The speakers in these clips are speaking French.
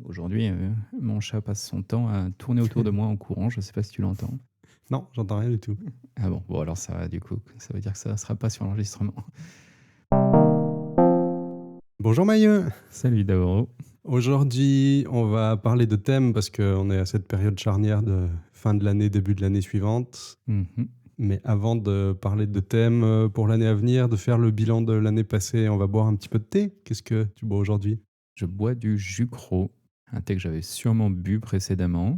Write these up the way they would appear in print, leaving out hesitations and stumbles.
Aujourd'hui, mon chat passe son temps à tourner autour de moi en courant, je ne sais pas si tu l'entends? Non, j'entends rien du tout. Ah bon, bon alors ça va du coup, ça veut dire que ça ne sera pas sur l'enregistrement. Bonjour Mailleux. Salut Daoro. Aujourd'hui, on va parler de thèmes parce qu'on est à cette période charnière de fin de l'année, début de l'année suivante. Mmh. Mais avant de parler de thèmes pour l'année à venir, de faire le bilan de l'année passée, on va boire un petit peu de thé. Qu'est-ce que tu bois aujourd'hui? Je bois du Jucro, un thé que j'avais sûrement bu précédemment.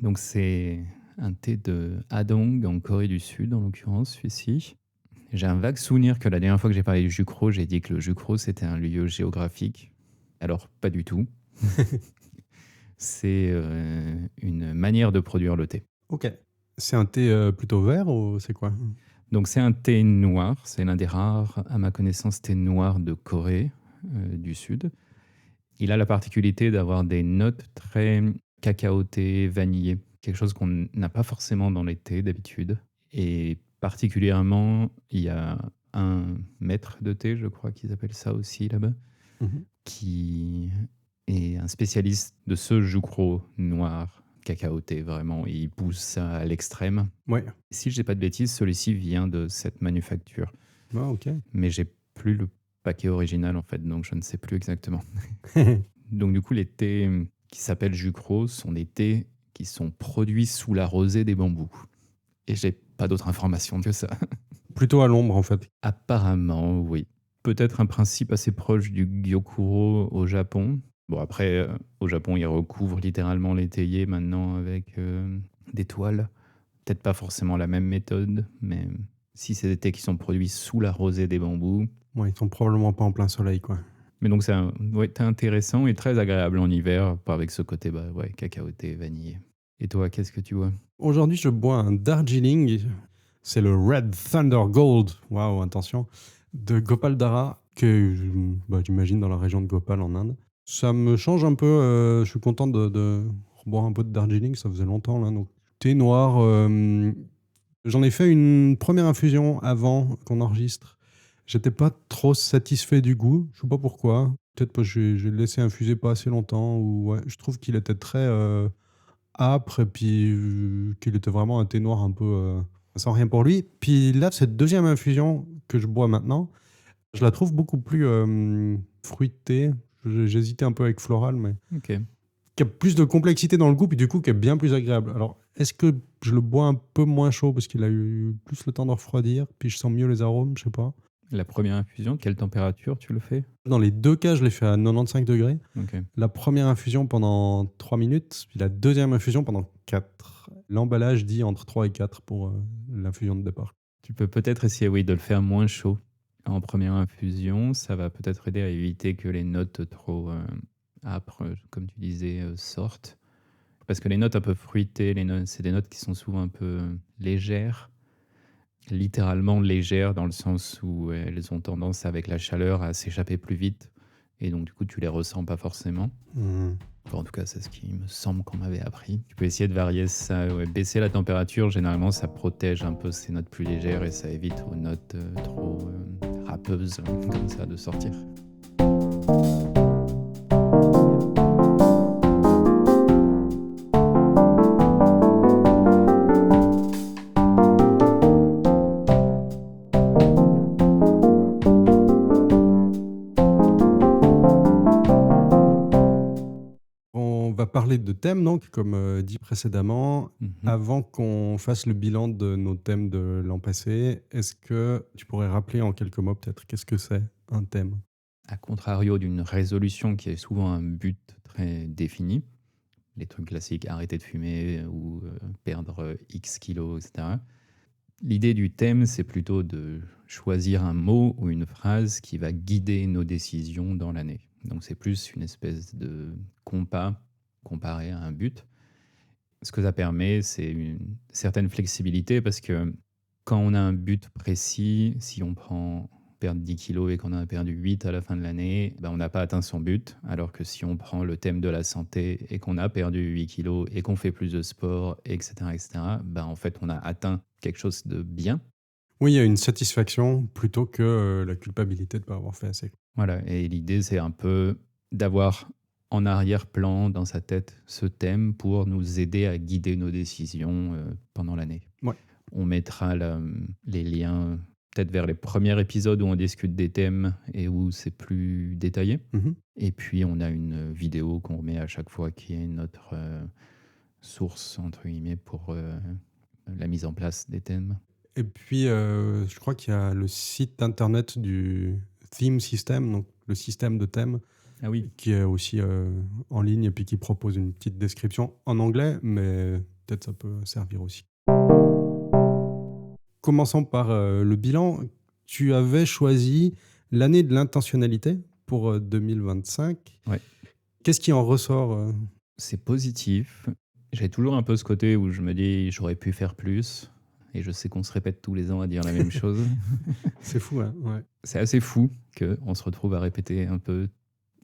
Donc c'est un thé de Hadong en Corée du Sud, en l'occurrence celui-ci. J'ai un vague souvenir que la dernière fois que j'ai parlé du Jucro, j'ai dit que le Jucro c'était un lieu géographique. Alors pas du tout. C'est, une manière de produire le thé. Ok. C'est un thé plutôt vert ou c'est quoi? Donc c'est un thé noir, c'est l'un des rares, à ma connaissance, thés noirs de Corée du Sud. Il a la particularité d'avoir des notes très cacaotées, vanillées, quelque chose qu'on n'a pas forcément dans les thés d'habitude. Et particulièrement, il y a un maître de thé, je crois qu'ils appellent ça aussi là-bas, Mhm. qui est un spécialiste de ce jucro noir cacaoté, vraiment. Il pousse ça à l'extrême. Ouais. Si je dis pas de bêtises, celui-ci vient de cette manufacture. Ah, ok. Mais j'ai plus le paquet original en fait, donc je ne sais plus exactement. Donc du coup, les thés qui s'appellent Jucro sont des thés qui sont produits sous la rosée des bambous. Et j'ai pas d'autres informations que ça. Plutôt à l'ombre en fait. Apparemment, oui. Peut-être un principe assez proche du Gyokuro au Japon. Bon après, au Japon, ils recouvrent littéralement les théiers maintenant avec des toiles. Peut-être pas forcément la même méthode, mais si c'est des thés qui sont produits sous la rosée des bambous. Ouais, ils sont probablement pas en plein soleil quoi. Mais donc c'est un ouais, thé intéressant et très agréable en hiver, pas avec ce côté bah, ouais, cacaoté, vanillé. Et toi, qu'est-ce que tu vois? Aujourd'hui, je bois un Darjeeling. C'est le Red Thunder Gold. Waouh, attention. De Gopal Dara, que bah, j'imagine dans la région de Gopal en Inde. Ça me change un peu. Je suis content de reboire un peu de Darjeeling. Ça faisait longtemps là. Donc, thé noir. J'en ai fait une première infusion avant qu'on enregistre. J'étais pas trop satisfait du goût. Je sais pas pourquoi. Peut-être parce que j'ai laissé infuser pas assez longtemps. Ou ouais, je trouve qu'il était très âpre et puis qu'il était vraiment un thé noir un peu sans rien pour lui. Puis là, cette deuxième infusion que je bois maintenant, je la trouve beaucoup plus fruitée. J'hésitais un peu avec floral, mais Ok. qui a plus de complexité dans le goût, puis du coup qui est bien plus agréable. Alors, est-ce que je le bois un peu moins chaud parce qu'il a eu plus le temps de refroidir, puis je sens mieux les arômes, je sais pas. La première infusion, quelle température tu le fais? Dans les deux cas, je l'ai fait à 95 degrés. Ok. La première infusion pendant 3 minutes, puis la deuxième infusion pendant 4. L'emballage dit entre 3 et 4 pour l'infusion de départ. Tu peux peut-être essayer, oui, de le faire moins chaud en première infusion. Ça va peut-être aider à éviter que les notes trop âpres, comme tu disais, sortent. Parce que les notes un peu fruitées, c'est des notes qui sont souvent un peu légères, littéralement légères dans le sens où elles ont tendance avec la chaleur à s'échapper plus vite. Et donc du coup, tu les ressens pas forcément. Hmm. Enfin, en tout cas, c'est ce qui me semble qu'on m'avait appris. Tu peux essayer de varier ça, ouais. Baisser la température, généralement, ça protège un peu ces notes plus légères et ça évite aux notes trop râpeuses comme ça de sortir. On va parler de thèmes, donc, comme dit précédemment. Mhm. Avant qu'on fasse le bilan de nos thèmes de l'an passé, est-ce que tu pourrais rappeler en quelques mots peut-être qu'est-ce que c'est un thème? À contrario d'une résolution qui est souvent un but très défini, les trucs classiques, arrêter de fumer ou perdre X kilos, etc. L'idée du thème, c'est plutôt de choisir un mot ou une phrase qui va guider nos décisions dans l'année. Donc c'est plus une espèce de compas comparé à un but. Ce que ça permet, c'est une certaine flexibilité parce que quand on a un but précis, si on prend perdre 10 kilos et qu'on en a perdu 8 à la fin de l'année, ben on n'a pas atteint son but. Alors que si on prend le thème de la santé et qu'on a perdu 8 kilos et qu'on fait plus de sport, etc., ben en fait, on a atteint quelque chose de bien. Oui, il y a une satisfaction plutôt que la culpabilité de ne pas avoir fait assez. Voilà, et l'idée, c'est un peu d'avoir en arrière-plan dans sa tête ce thème pour nous aider à guider nos décisions pendant l'année. Ouais. On mettra les liens peut-être vers les premiers épisodes où on discute des thèmes et où c'est plus détaillé. Mhm. Et puis on a une vidéo qu'on remet à chaque fois qui est notre source, entre guillemets, pour la mise en place des thèmes. Et puis, je crois qu'il y a le site internet du Theme System, donc le système de thèmes, Ah oui, qui est aussi en ligne et puis qui propose une petite description en anglais, mais peut-être ça peut servir aussi. Commençons par le bilan. Tu avais choisi l'année de l'intentionnalité pour 2025. Ouais. Qu'est-ce qui en ressort c'est positif. J'ai toujours un peu ce côté où je me dis j'aurais pu faire plus. Et je sais qu'on se répète tous les ans à dire la même chose. C'est fou, hein, ouais. C'est assez fou qu'on se retrouve à répéter un peu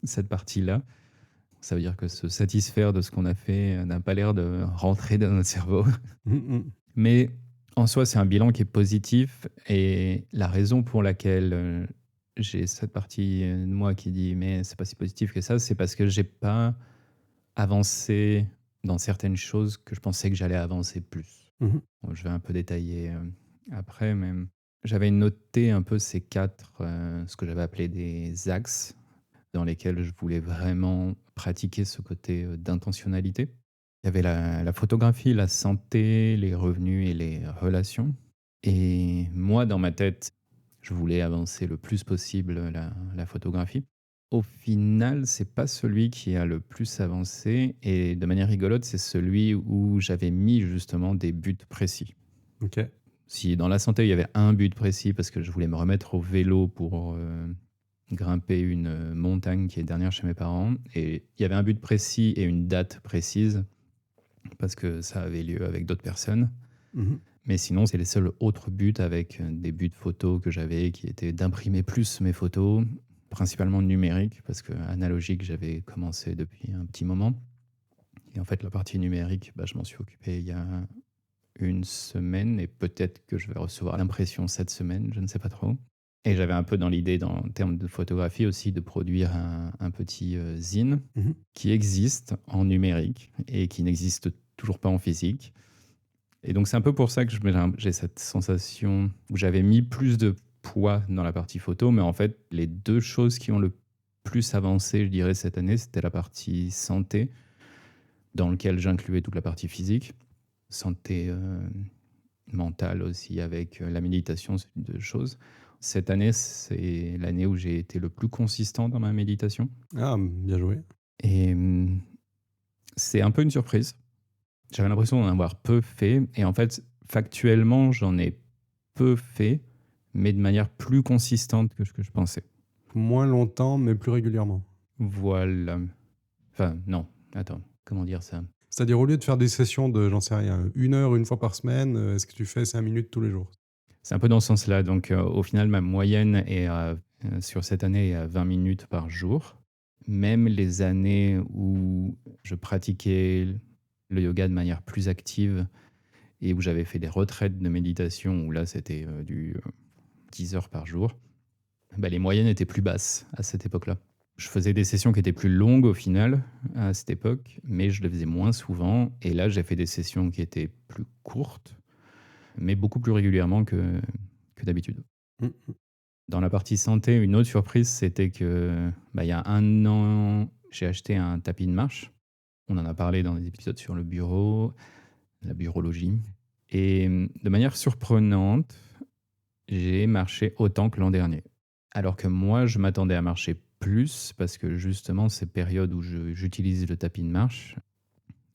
cette partie-là. Ça veut dire que se satisfaire de ce qu'on a fait n'a pas l'air de rentrer dans notre cerveau. Mais en soi, c'est un bilan qui est positif. Et la raison pour laquelle j'ai cette partie de moi qui dit mais c'est pas si positif que ça, c'est parce que j'ai pas avancé dans certaines choses que je pensais que j'allais avancer plus. Mhm. Bon, je vais un peu détailler après, mais j'avais noté un peu ces 4, ce que j'avais appelé des axes, dans lesquels je voulais vraiment pratiquer ce côté d'intentionnalité. Il y avait la photographie, la santé, les revenus et les relations. Et moi, dans ma tête, je voulais avancer le plus possible la photographie. Au final, c'est pas celui qui a le plus avancé. Et de manière rigolote, c'est celui où j'avais mis justement des buts précis. Ok. Si dans la santé, il y avait un but précis parce que je voulais me remettre au vélo pour grimper une montagne qui est dernière chez mes parents, et il y avait un but précis et une date précise parce que ça avait lieu avec d'autres personnes. Mhm. Mais sinon, c'est les seuls autres buts avec des buts photos que j'avais qui étaient d'imprimer plus mes photos, principalement numériques parce que analogique, j'avais commencé depuis un petit moment. Et en fait, la partie numérique, je m'en suis occupé il y a une semaine et peut-être que je vais recevoir l'impression cette semaine, je ne sais pas trop. Et j'avais un peu dans l'idée, en termes de photographie aussi, de produire un petit zine Mhm. qui existe en numérique et qui n'existe toujours pas en physique. Et donc c'est un peu pour ça que j'ai cette sensation où j'avais mis plus de poids dans la partie photo, mais en fait, les deux choses qui ont le plus avancé, je dirais, cette année, c'était la partie santé, dans laquelle j'incluais toute la partie physique, santé mentale aussi, avec la méditation, c'est une des choses. Cette année, c'est l'année où j'ai été le plus consistant dans ma méditation. Ah, bien joué. Et c'est un peu une surprise. J'avais l'impression d'en avoir peu fait. Et en fait, factuellement, j'en ai peu fait, mais de manière plus consistante que ce que je pensais. Moins longtemps, mais plus régulièrement. Voilà. Enfin, non. Attends, comment dire ça? C'est-à-dire, au lieu de faire des sessions de, j'en sais rien, 1 heure une fois par semaine, est-ce que tu fais 5 minutes tous les jours? C'est un peu dans ce sens-là. Donc, au final, ma moyenne est sur cette année est à 20 minutes par jour. Même les années où je pratiquais le yoga de manière plus active et où j'avais fait des retraites de méditation, où là, c'était du 10 heures par jour, les moyennes étaient plus basses à cette époque-là. Je faisais des sessions qui étaient plus longues au final à cette époque, mais je le faisais moins souvent. Et là, j'ai fait des sessions qui étaient plus courtes, mais beaucoup plus régulièrement que d'habitude. Mhm. Dans la partie santé, une autre surprise, c'était que il y a 1 an, j'ai acheté un tapis de marche. On en a parlé dans des épisodes sur le bureau, la burologie. Et de manière surprenante, j'ai marché autant que l'an dernier. Alors que moi, je m'attendais à marcher plus parce que justement, ces périodes où j'utilise le tapis de marche,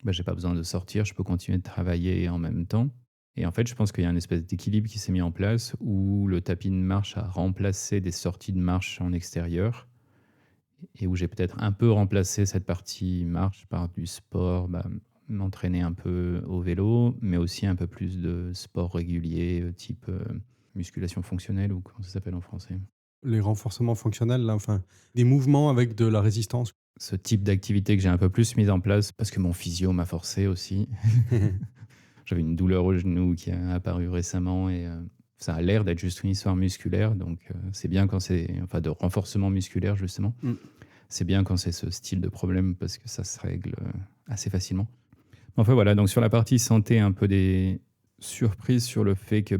j'ai pas besoin de sortir, je peux continuer de travailler en même temps. Et en fait, je pense qu'il y a une espèce d'équilibre qui s'est mis en place où le tapis de marche a remplacé des sorties de marche en extérieur et où j'ai peut-être un peu remplacé cette partie marche par du sport, m'entraîner un peu au vélo, mais aussi un peu plus de sport régulier, type musculation fonctionnelle ou comment ça s'appelle en français. Les renforcements fonctionnels, là, enfin, des mouvements avec de la résistance. Ce type d'activité que j'ai un peu plus mis en place parce que mon physio m'a forcé aussi. J'avais une douleur au genou qui a apparu récemment et ça a l'air d'être juste une histoire musculaire. Donc c'est bien quand c'est de renforcement musculaire justement. Mm. c'est bien quand c'est ce style de problème parce que ça se règle assez facilement. Enfin voilà, donc sur la partie santé, un peu des surprises sur le fait que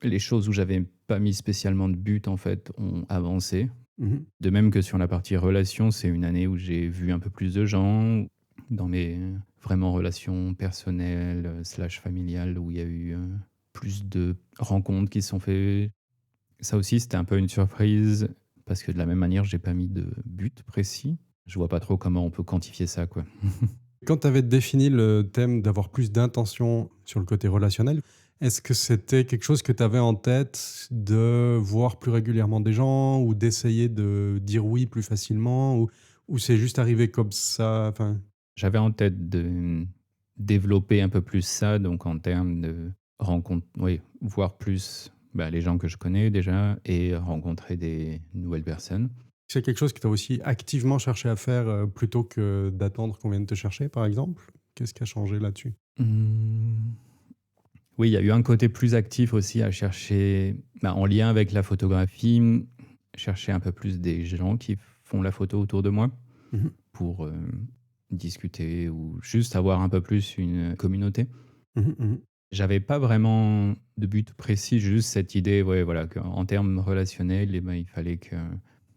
les choses où j'avais pas mis spécialement de but en fait ont avancé. Mhm. De même que sur la partie relations, c'est une année où j'ai vu un peu plus de gens dans mes vraiment relations personnelles slash familiales où il y a eu plus de rencontres qui se sont faites. Ça aussi, c'était un peu une surprise parce que de la même manière, j'ai pas mis de but précis. Je vois pas trop comment on peut quantifier ça, quoi. Quand tu avais défini le thème d'avoir plus d'intention sur le côté relationnel, est-ce que c'était quelque chose que tu avais en tête de voir plus régulièrement des gens ou d'essayer de dire oui plus facilement ou c'est juste arrivé comme ça enfin... J'avais en tête de développer un peu plus ça, donc en termes de rencontres, oui, voir plus les gens que je connais déjà et rencontrer des nouvelles personnes. C'est quelque chose que tu as aussi activement cherché à faire plutôt que d'attendre qu'on vienne te chercher, par exemple? Qu'est-ce qui a changé là-dessus? Mmh. Oui, il y a eu un côté plus actif aussi à chercher, en lien avec la photographie, chercher un peu plus des gens qui font la photo autour de moi Mhm, pour discuter ou juste avoir un peu plus une communauté. mhm, mhm. J'avais pas vraiment de but précis, juste cette idée, ouais, voilà, qu'en termes relationnels, il fallait que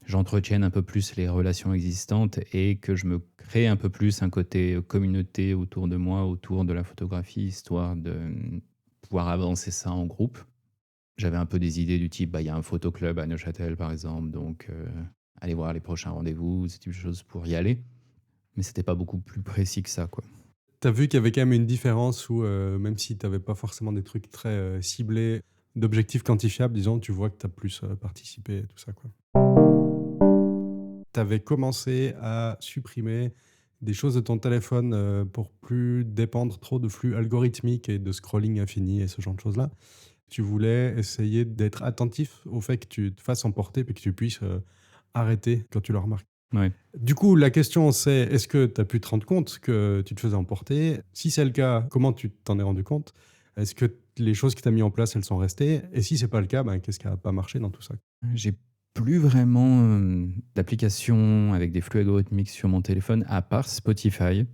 j'entretienne un peu plus les relations existantes et que je me crée un peu plus un côté communauté autour de moi, autour de la photographie, histoire de pouvoir avancer ça en groupe. J'avais un peu des idées du type, il y a un photoclub à Neuchâtel, par exemple, donc aller voir les prochains rendez-vous, ce type de choses pour y aller. Mais c'était pas beaucoup plus précis que ça, quoi. T'as vu qu'il y avait quand même une différence où, même si tu avais pas forcément des trucs très ciblés, d'objectifs quantifiables, disons, tu vois que tu as plus participé et tout ça, quoi. Tu avais commencé à supprimer des choses de ton téléphone pour plus dépendre trop de flux algorithmiques et de scrolling infini et ce genre de choses-là. Tu voulais essayer d'être attentif au fait que tu te fasses emporter puis que tu puisses arrêter quand tu le remarques. Ouais. Du coup, la question c'est, est-ce que tu as pu te rendre compte que tu te faisais emporter? Si c'est le cas, comment tu t'en es rendu compte? Est-ce que les choses que tu as mis en place, elles sont restées? Et si c'est pas le cas, qu'est-ce qui a pas marché dans tout ça? J'ai plus vraiment d'applications avec des flux algorithmiques sur mon téléphone, à part Spotify.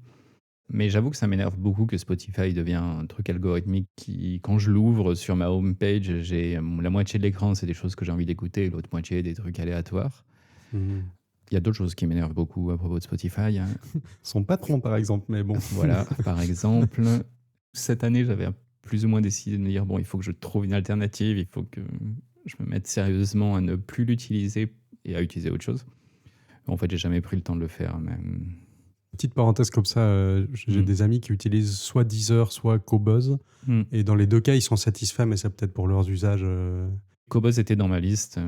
Mais j'avoue que ça m'énerve beaucoup que Spotify devienne un truc algorithmique qui, quand je l'ouvre sur ma home page, j'ai la moitié de l'écran, c'est des choses que j'ai envie d'écouter, et l'autre moitié, des trucs aléatoires. Mhm. Il y a d'autres choses qui m'énervent beaucoup à propos de Spotify, hein. Son patron, par exemple, mais bon. Voilà, par exemple, cette année, j'avais plus ou moins décidé de me dire, bon, il faut que je trouve une alternative, il faut que je me mette sérieusement à ne plus l'utiliser et à utiliser autre chose. En fait, j'ai jamais pris le temps de le faire, mais Petite parenthèse comme ça, j'ai des amis qui utilisent soit Deezer, soit Qobuz. Et dans les deux cas, ils sont satisfaits, mais c'est peut-être pour leurs usages. Qobuz était dans ma liste.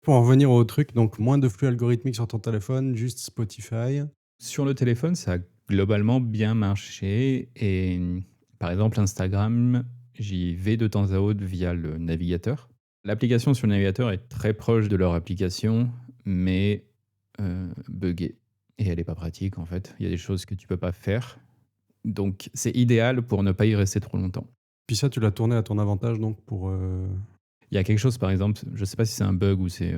Pour en revenir au truc, donc moins de flux algorithmique sur ton téléphone, juste Spotify. Sur le téléphone, ça a globalement bien marché. Et par exemple, Instagram, j'y vais de temps à autre via le navigateur. L'application sur le navigateur est très proche de leur application, mais buggée. Et elle n'est pas pratique, en fait. Il y a des choses que tu peux pas faire. Donc, c'est idéal pour ne pas y rester trop longtemps. Puis ça, tu l'as tourné à ton avantage, donc pour... Il y a quelque chose, par exemple, je ne sais pas si c'est un bug ou c'est...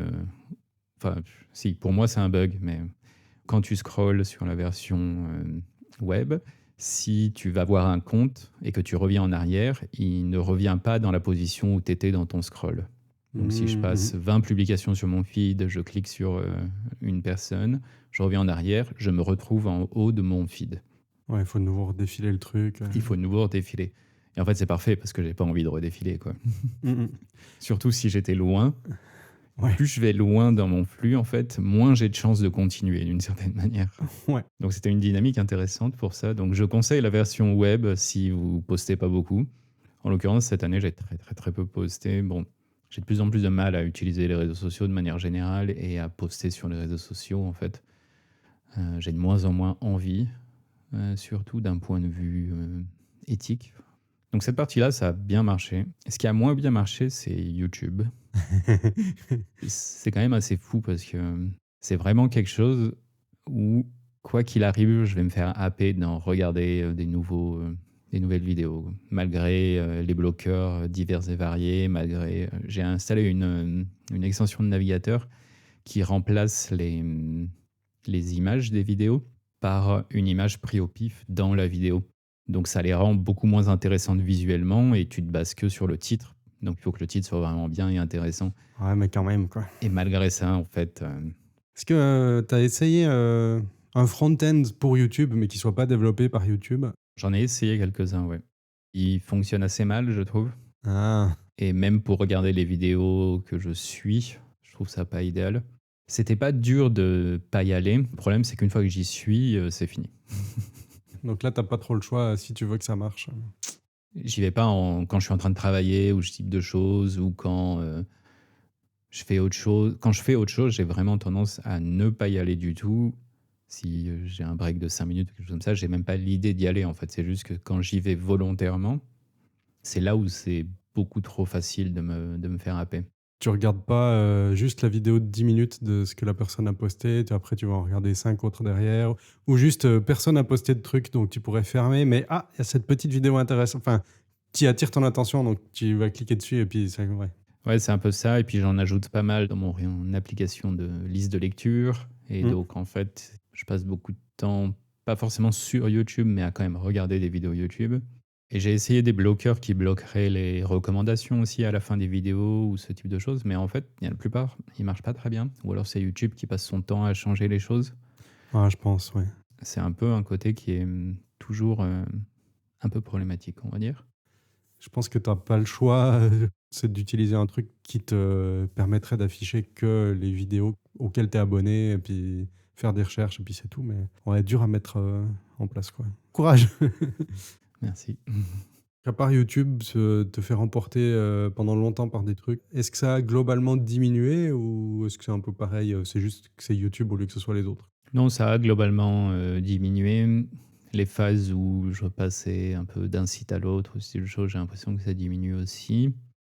Enfin, si, pour moi, c'est un bug, mais quand tu scrolles sur la version web, si tu vas voir un compte et que tu reviens en arrière, il ne revient pas dans la position où tu étais dans ton scroll. Donc si je passe 20 publications sur mon feed, je clique sur une personne, je reviens en arrière, je me retrouve en haut de mon feed. Ouais, il faut de nouveau redéfiler le truc. Il faut de nouveau redéfiler. Et en fait, c'est parfait parce que j'ai pas envie de redéfiler, quoi. Surtout si j'étais loin. Ouais. Plus je vais loin dans mon flux, en fait, moins j'ai de chances de continuer d'une certaine manière. Ouais. Donc c'était une dynamique intéressante pour ça. Donc je conseille la version web si vous postez pas beaucoup. En l'occurrence, cette année, j'ai très peu posté. Bon, j'ai de plus en plus de mal à utiliser les réseaux sociaux de manière générale et à poster sur les réseaux sociaux, en fait. J'ai de moins en moins envie, surtout d'un point de vue éthique. Donc cette partie-là, ça a bien marché. Ce qui a moins bien marché, c'est YouTube. C'est quand même assez fou parce que c'est vraiment quelque chose où, quoi qu'il arrive, je vais me faire happer d'en regarder des nouvelles vidéos. Malgré les bloqueurs divers et variés, j'ai installé une extension de navigateur qui remplace les images des vidéos par une image prise au pif dans la vidéo. Donc ça les rend beaucoup moins intéressantes visuellement et tu te bases que sur le titre. Donc il faut que le titre soit vraiment bien et intéressant. Ouais, mais quand même, quoi. Et malgré ça, en fait, Est-ce que tu as essayé un front-end pour YouTube, mais qui soit pas développé par YouTube? j'en ai essayé quelques-uns, ouais. Ils fonctionnent assez mal, je trouve. Ah, Et même pour regarder les vidéos que je suis, je trouve ça pas idéal. C'était pas dur de pas y aller. Le problème, c'est qu'une fois que j'y suis, c'est fini. donc là, t'as pas trop le choix si tu veux que ça marche. J'y vais pas quand je suis en train de travailler ou je type de choses ou quand je fais autre chose. Quand je fais autre chose, j'ai vraiment tendance à ne pas y aller du tout. Si j'ai un break de 5 minutes ou quelque chose comme ça, j'ai même pas l'idée d'y aller en fait. C'est juste que quand j'y vais volontairement, c'est là où c'est beaucoup trop facile de me faire happer. Tu regardes pas juste la vidéo de 10 minutes de ce que la personne a posté, après tu vas en regarder 5 autres derrière, ou juste personne n'a posté de trucs donc tu pourrais fermer, mais ah, il y a cette petite vidéo intéressante, enfin, qui attire ton attention donc tu vas cliquer dessus et puis c'est vrai. Ouais, c'est un peu ça. Et puis j'en ajoute pas mal dans mon application de liste de lecture. Et Mm. donc en fait, je passe beaucoup de temps, pas forcément sur YouTube, mais à quand même regarder des vidéos YouTube. Et j'ai essayé des bloqueurs qui bloqueraient les recommandations aussi à la fin des vidéos ou ce type de choses. Mais en fait, il y a la plupart, ils marchent pas très bien. Ou alors c'est YouTube qui passe son temps à changer les choses. Ah, je pense, ouais. C'est un peu un côté qui est toujours un peu problématique, on va dire. Je pense que tu n'as pas le choix, c'est d'utiliser un truc qui te permettrait d'afficher que les vidéos auxquelles tu es abonné, et puis faire des recherches, et puis c'est tout. Mais ouais, dur à mettre en place, quoi. Courage! Merci. À part YouTube te fait remporter pendant longtemps par des trucs, est-ce que ça a globalement diminué ou est-ce que c'est un peu pareil, c'est juste que c'est YouTube au lieu que ce soit les autres? Non, ça a globalement diminué. Les phases où je passais un peu d'un site à l'autre, ou ce type de choses, j'ai l'impression que ça diminue aussi.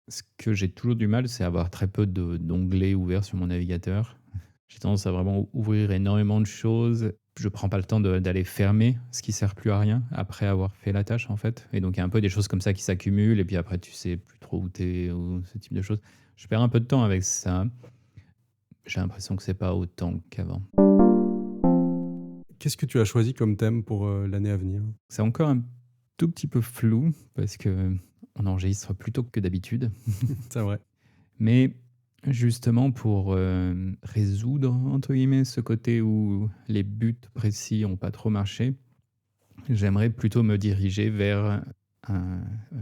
Ce que j'ai toujours du mal, c'est avoir très peu d'onglets ouverts sur mon navigateur. J'ai tendance à vraiment ouvrir énormément de choses. Je prends pas le temps d'aller fermer ce qui sert plus à rien après avoir fait la tâche en fait. Et donc il y a un peu des choses comme ça qui s'accumulent et puis après tu sais plus trop où t'es ou ce type de choses. Je perds un peu de temps avec ça. J'ai l'impression que c'est pas autant qu'avant. Qu'est-ce que tu as choisi comme thème pour l'année à venir? C'est encore un tout petit peu flou parce que on enregistre plus tôt que d'habitude. C'est vrai. Mais justement pour résoudre entre guillemets ce côté où les buts précis ont pas trop marché, j'aimerais plutôt me diriger vers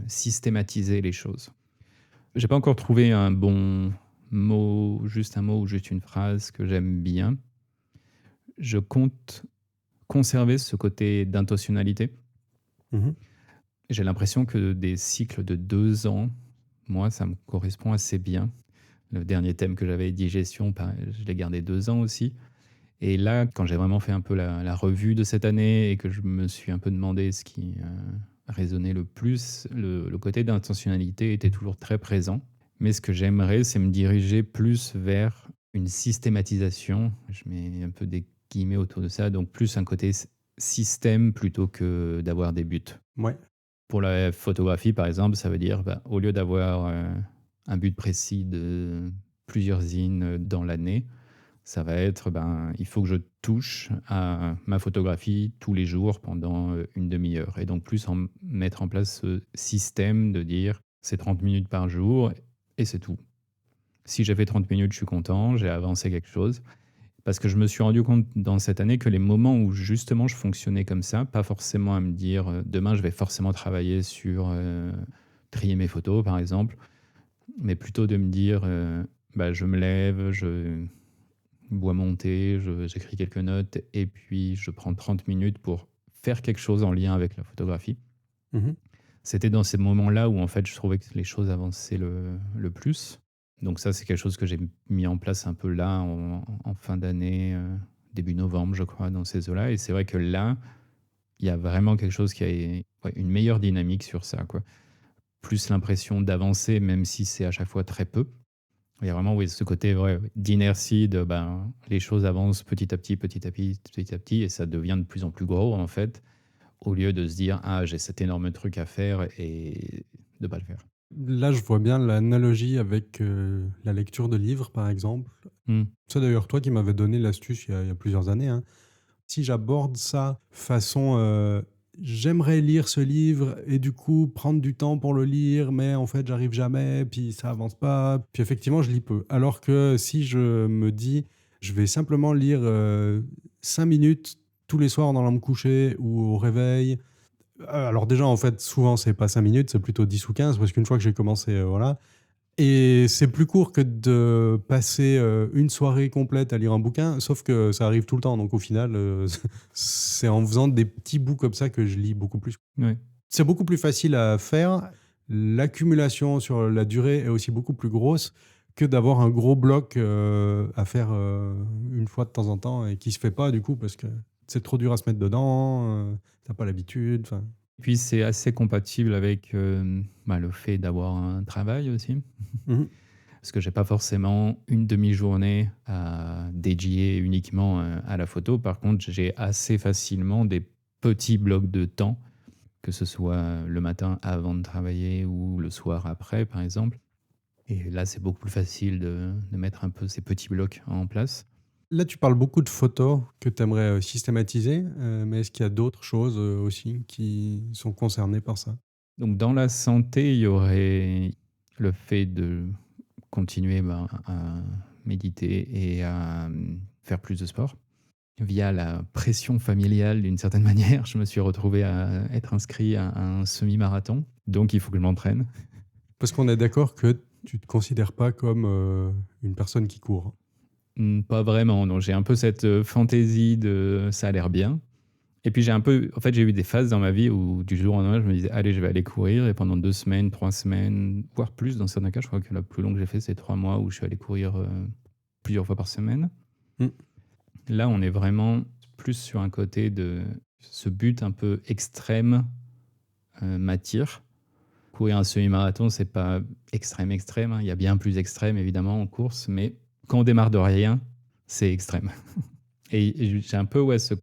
systématiser les choses. J'ai pas encore trouvé un bon mot ou juste une phrase que j'aime bien. Je compte conserver ce côté d'intentionnalité. Mmh. J'ai l'impression que des cycles de 2 ans, moi, ça me correspond assez bien. Le dernier thème que j'avais, digestion, pareil, je l'ai gardé 2 ans aussi. Et là, quand j'ai vraiment fait un peu la revue de cette année et que je me suis un peu demandé ce qui résonnait le plus, le côté d'intentionnalité était toujours très présent. Mais ce que j'aimerais, c'est me diriger plus vers une systématisation. Je mets un peu des guillemets autour de ça, donc plus un côté système plutôt que d'avoir des buts. Ouais. Pour la photographie, par exemple, ça veut dire, bah, au lieu d'avoir un but précis de plusieurs zines dans l'année, ça va être, ben, il faut que je touche à ma photographie tous les jours pendant une demi-heure. Et donc, plus mettre en place ce système de dire, c'est 30 minutes par jour et c'est tout. Si j'ai fait 30 minutes, je suis content, j'ai avancé quelque chose. Parce que je me suis rendu compte dans cette année que les moments où justement je fonctionnais comme ça, pas forcément à me dire demain je vais forcément travailler sur trier mes photos par exemple, mais plutôt de me dire bah, je me lève, je bois mon thé, j'écris quelques notes et puis je prends 30 minutes pour faire quelque chose en lien avec la photographie. Mmh. C'était dans ces moments-là où en fait je trouvais que les choses avançaient le plus. Donc ça, c'est quelque chose que j'ai mis en place un peu là en fin d'année, début novembre, je crois, dans ces eaux-là. Et c'est vrai que là, il y a vraiment quelque chose qui a ouais, une meilleure dynamique sur ça, quoi. Plus l'impression d'avancer, même si c'est à chaque fois très peu. Il y a vraiment oui, ce côté ouais, d'inertie de ben, les choses avancent petit à petit, petit à petit, petit à petit, et ça devient de plus en plus gros, en fait, au lieu de se dire ah, j'ai cet énorme truc à faire et de ne pas le faire. Là, je vois bien l'analogie avec la lecture de livres, par exemple. Mmh. C'est d'ailleurs toi qui m'avais donné l'astuce il y a plusieurs années, hein. Si j'aborde ça façon, j'aimerais lire ce livre et du coup prendre du temps pour le lire, mais en fait j'arrive jamais, puis ça avance pas, puis effectivement je lis peu. Alors que si je me dis: «Je vais simplement lire, 5 minutes tous les soirs en allant me coucher ou au réveil», alors déjà en fait souvent c'est pas 5 minutes, c'est plutôt 10 ou 15 parce qu'une fois que j'ai commencé, voilà. Et c'est plus court que de passer, une soirée complète à lire un bouquin, sauf que ça arrive tout le temps. Donc au final, c'est en faisant des petits bouts comme ça que je lis beaucoup plus. Ouais. C'est beaucoup plus facile à faire. L'accumulation sur la durée est aussi beaucoup plus grosse que d'avoir un gros bloc, à faire, une fois de temps en temps et qui se fait pas du coup parce que c'est trop dur à se mettre dedans, tu pas l'habitude, enfin. Puis c'est assez compatible avec, le fait d'avoir un travail aussi. Mmh. Parce que j'ai pas forcément une demi-journée à dédier uniquement, à la photo. Par contre, j'ai assez facilement des petits blocs de temps, que ce soit le matin avant de travailler ou le soir après, par exemple. Et là, c'est beaucoup plus facile de mettre un peu ces petits blocs en place. Là, tu parles beaucoup de photos que tu aimerais, systématiser, mais est-ce qu'il y a d'autres choses, aussi qui sont concernées par ça? Donc dans la santé, il y aurait le fait de continuer, à méditer et à, faire plus de sport. Via la pression familiale, d'une certaine manière, je me suis retrouvé à être inscrit à un semi-marathon, donc il faut que je m'entraîne. Parce qu'on est d'accord que tu te considères pas comme, une personne qui court? Pas vraiment, non, j'ai un peu cette, fantaisie de ça a l'air bien et puis j'ai un peu en fait, j'ai eu des phases dans ma vie où du jour au lendemain, je me disais: «Allez, je vais aller courir» et pendant 2 semaines, 3 semaines, voire plus dans certains cas, je crois que la plus longue que j'ai fait, c'est 3 mois où je suis allé courir, plusieurs fois par semaine. Mmh. Là, on est vraiment plus sur un côté de ce but un peu extrême, m'attire. Courir un semi-marathon, c'est pas extrême, extrême, hein. Il y a bien plus extrême évidemment en course, mais quand on démarre de rien, c'est extrême. Et j'ai un peu, ouais, c'est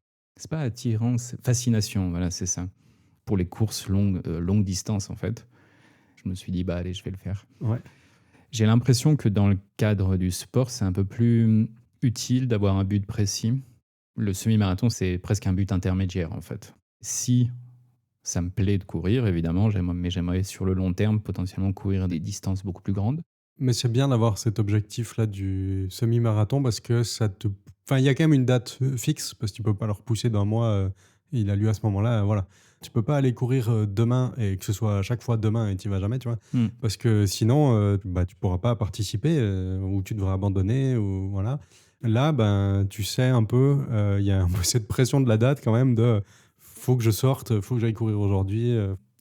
pas attirance, c'est fascination, voilà, c'est ça. Pour les courses longue distance, en fait. Je me suis dit: «Bah, allez, je vais le faire». Ouais. J'ai l'impression que dans le cadre du sport, c'est un peu plus, utile d'avoir un but précis. Le semi-marathon, c'est presque un but intermédiaire, en fait. Si ça me plaît de courir, évidemment, mais j'aimerais sur le long terme potentiellement courir des distances beaucoup plus grandes. Mais c'est bien d'avoir cet objectif-là du semi-marathon parce que ça te enfin, il y a quand même une date, fixe parce que tu peux pas le repousser d'un mois, il a lieu à ce moment-là, voilà. Tu peux pas aller courir, demain et que ce soit à chaque fois demain et tu y vas jamais, tu vois? Mmh. Parce que sinon, bah, tu pourras pas participer, ou tu devras abandonner ou voilà. Là, ben, tu sais un peu, il y a un peu cette pression de la date quand même de: «Faut que je sorte, faut que j'aille courir aujourd'hui»,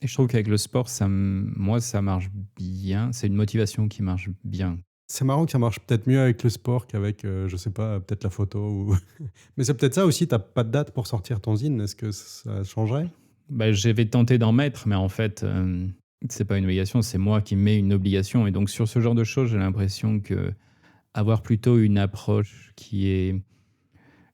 Et je trouve qu'avec le sport, moi, ça marche bien. C'est une motivation qui marche bien. C'est marrant que ça marche peut-être mieux avec le sport qu'avec, je sais pas, peut-être la photo ou mais c'est peut-être ça aussi, tu pas de date pour sortir ton zine. Est-ce que ça changerait? Bah, j'avais tenté d'en mettre, mais en fait, c'est pas une obligation, c'est moi qui mets une obligation et donc sur ce genre de choses, j'ai l'impression que avoir plutôt une approche qui est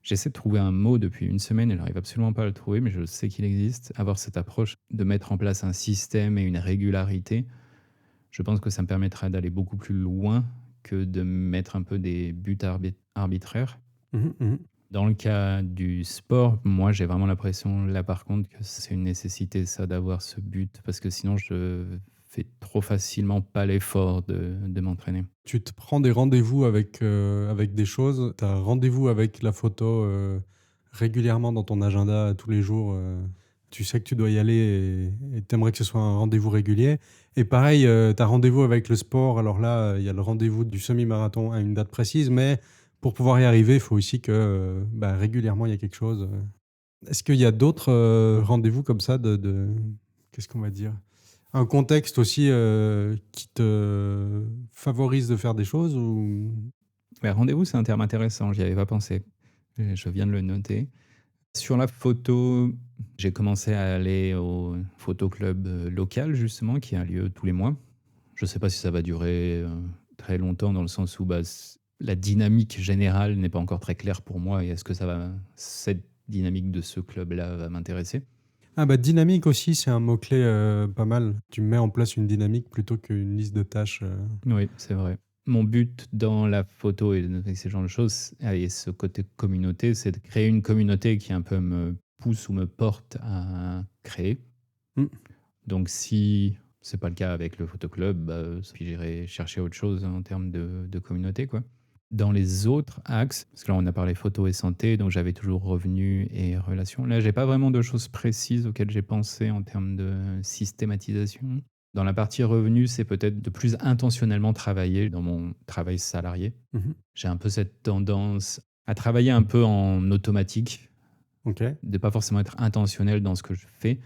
j'essaie de trouver un mot depuis une semaine et j'arrive absolument pas à le trouver, mais je sais qu'il existe. Avoir cette approche de mettre en place un système et une régularité, je pense que ça me permettra d'aller beaucoup plus loin que de mettre un peu des buts arbitraires. Mmh mh, mmh. Dans le cas du sport, moi, j'ai vraiment l'impression, là, par contre, que c'est une nécessité, ça, d'avoir ce but, parce que sinon, je fais trop facilement pas l'effort de m'entraîner. Tu te prends des rendez-vous avec des choses. Tu as rendez-vous avec la photo, régulièrement dans ton agenda tous les jours, tu sais que tu dois y aller et tu aimerais que ce soit un rendez-vous régulier et pareil, tu as rendez-vous avec le sport. Alors là, il y a le rendez-vous du semi-marathon à une date précise, mais pour pouvoir y arriver, il faut aussi que, bah, régulièrement, il y a quelque chose, Est-ce qu'il y a d'autres, rendez-vous comme ça de qu'est-ce qu'on va dire? Un contexte aussi, qui te favorise de faire des choses ou? Mais rendez-vous, c'est un terme intéressant, j'y avais pas pensé. Je viens de le noter. Sur la photo, j'ai commencé à aller au photo club local, justement, qui a lieu tous les mois. Je sais pas si ça va durer très longtemps, dans le sens où la dynamique générale n'est pas encore très claire pour moi. Et est-ce que cette dynamique de ce club-là va m'intéresser? Ah bah dynamique aussi, c'est un mot-clé pas mal. Tu mets en place une dynamique plutôt qu'une liste de tâches. Oui, c'est vrai. Mon but dans la photo et ce genre de choses, et ce côté communauté, c'est de créer une communauté qui un peu me pousse ou me porte à créer. Mm. Donc si c'est pas le cas avec le photoclub, bah, puis j'irai chercher autre chose en termes de communauté, quoi. Dans les autres axes, parce que là on a parlé photo et santé, donc j'avais toujours revenus et relations. Là, j'ai pas vraiment de choses précises auxquelles j'ai pensé en termes de systématisation. Dans la partie revenus, c'est peut-être de plus intentionnellement travailler dans mon travail salarié. Mhm. J'ai un peu cette tendance à travailler un peu en automatique, Ok. de pas forcément être intentionnel dans ce que je fais.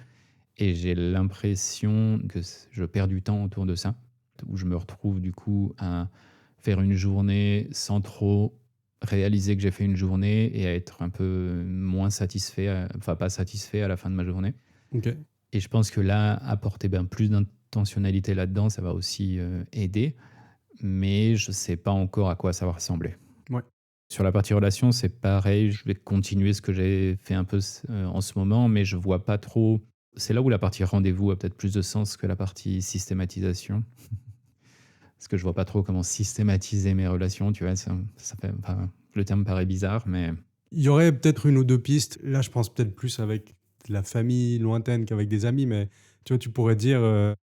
Et j'ai l'impression que je perds du temps autour de ça, où je me retrouve du coup à faire une journée sans trop réaliser que j'ai fait une journée et à être un peu moins satisfait, enfin pas satisfait à la fin de ma journée. Ok. Et je pense que là, apporter ben, plus d'intentionnalité là-dedans, ça va aussi aider, mais je ne sais pas encore à quoi ça va ressembler. Ouais. Sur la partie relation, c'est pareil. Je vais continuer ce que j'ai fait un peu en ce moment, mais je vois pas trop. C'est là où la partie rendez-vous a peut-être plus de sens que la partie systématisation. Parce que je vois pas trop comment systématiser mes relations. Tu vois, ça fait, enfin, le terme paraît bizarre, mais Il y aurait peut-être une ou deux pistes. Là, je pense peut-être plus avec de la famille lointaine qu'avec des amis, mais tu vois, tu pourrais dire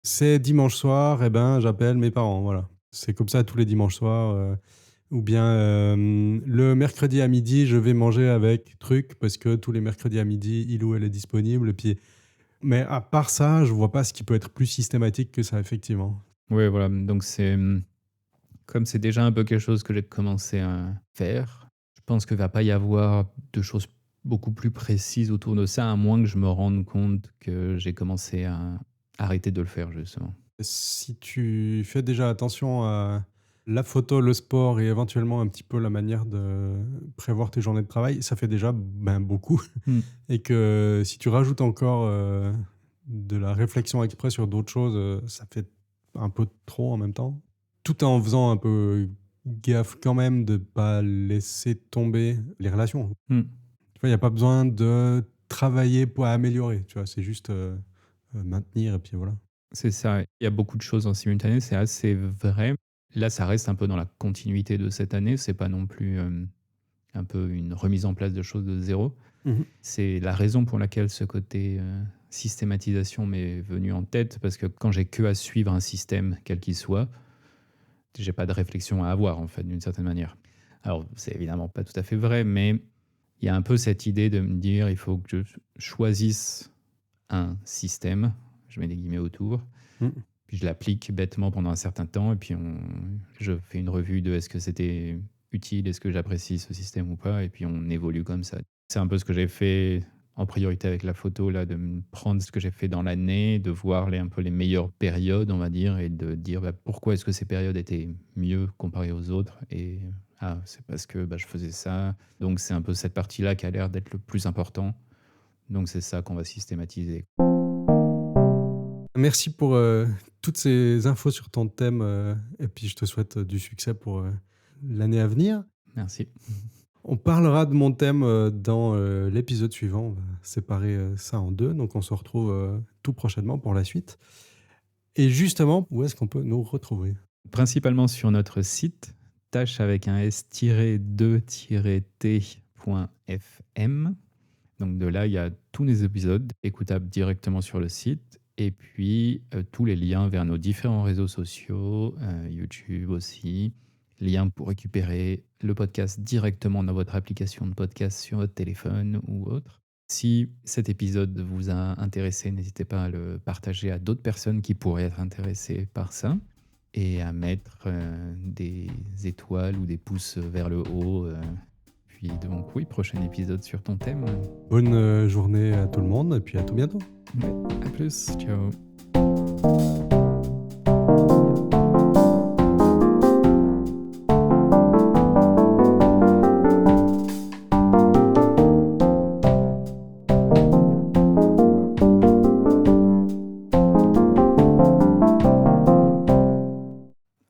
c'est dimanche soir, et ben j'appelle mes parents. Voilà. C'est comme ça tous les dimanches soirs. Ou bien le mercredi à midi, je vais manger avec truc parce que tous les mercredis à midi, il ou elle est disponible. Et puis... Mais à part ça, je vois pas ce qui peut être plus systématique que ça, effectivement. ouais, voilà. Donc c'est comme c'est déjà un peu quelque chose que j'ai commencé à faire. Je pense qu'il va pas y avoir de choses beaucoup plus précises autour de ça, à moins que je me rende compte que j'ai commencé à arrêter de le faire justement. Si tu fais déjà attention à la photo, le sport et éventuellement un petit peu la manière de prévoir tes journées de travail, ça fait déjà ben, beaucoup. Hmm. Et que si tu rajoutes encore de la réflexion exprès sur d'autres choses, ça fait un peu trop en même temps. Tout en faisant un peu gaffe quand même de pas laisser tomber les relations. Hmm. Tu vois, il n'y a pas besoin de travailler pour améliorer. Tu vois, c'est juste maintenir et puis voilà. C'est ça. Il y a beaucoup de choses en simultané, c'est assez vrai. Là, ça reste un peu dans la continuité de cette année. C'est pas non plus un peu une remise en place de choses de zéro. Mhm. C'est la raison pour laquelle ce côté systématisation m'est venu en tête, parce que quand j'ai que à suivre un système, quel qu'il soit, j'ai pas de réflexion à avoir, en fait, d'une certaine manière. Alors, c'est évidemment pas tout à fait vrai, mais il y a un peu cette idée de me dire, il faut que je choisisse un système, je mets des guillemets autour, Mhm. puis je l'applique bêtement pendant un certain temps, et puis je fais une revue de est-ce que c'était utile, est-ce que j'apprécie ce système ou pas, et puis on évolue comme ça. C'est un peu ce que j'ai fait en priorité avec la photo, là, de me prendre ce que j'ai fait dans l'année, de voir un peu les meilleures périodes, on va dire, et de dire bah, pourquoi est-ce que ces périodes étaient mieux comparées aux autres. Et c'est parce que bah, je faisais ça. Donc c'est un peu cette partie-là qui a l'air d'être le plus important. Donc c'est ça qu'on va systématiser. Merci pour toutes ces infos sur ton thème et puis je te souhaite du succès pour l'année à venir. Merci. On parlera de mon thème dans l'épisode suivant. On va séparer ça en deux, donc on se retrouve tout prochainement pour la suite. Et justement, où est-ce qu'on peut nous retrouver? Principalement sur notre site, tâche avec un s-2-t.fm. Donc de là, il y a tous les épisodes écoutables directement sur le site, et puis tous les liens vers nos différents réseaux sociaux, YouTube aussi, liens pour récupérer le podcast directement dans votre application de podcast sur votre téléphone ou autre. Si cet épisode vous a intéressé, n'hésitez pas à le partager à d'autres personnes qui pourraient être intéressées par ça, et à mettre des étoiles ou des pouces vers le haut. Puis donc oui, prochain épisode sur ton thème. Bonne journée à tout le monde et puis à tout bientôt. Ouais, à plus, ciao.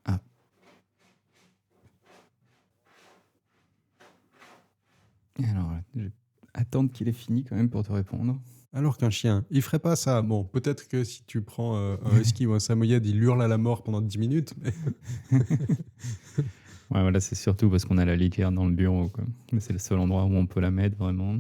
Ah, alors, je vais attendre qu'il ait fini quand même pour te répondre. Alors qu'un chien, il ferait pas ça. Bon, peut-être que si tu prends un husky ou un samoyède, il hurle à la mort pendant 10 minutes. Ouais, voilà, c'est surtout parce qu'on a la litière dans le bureau, quoi. Mais c'est le seul endroit où on peut la mettre vraiment.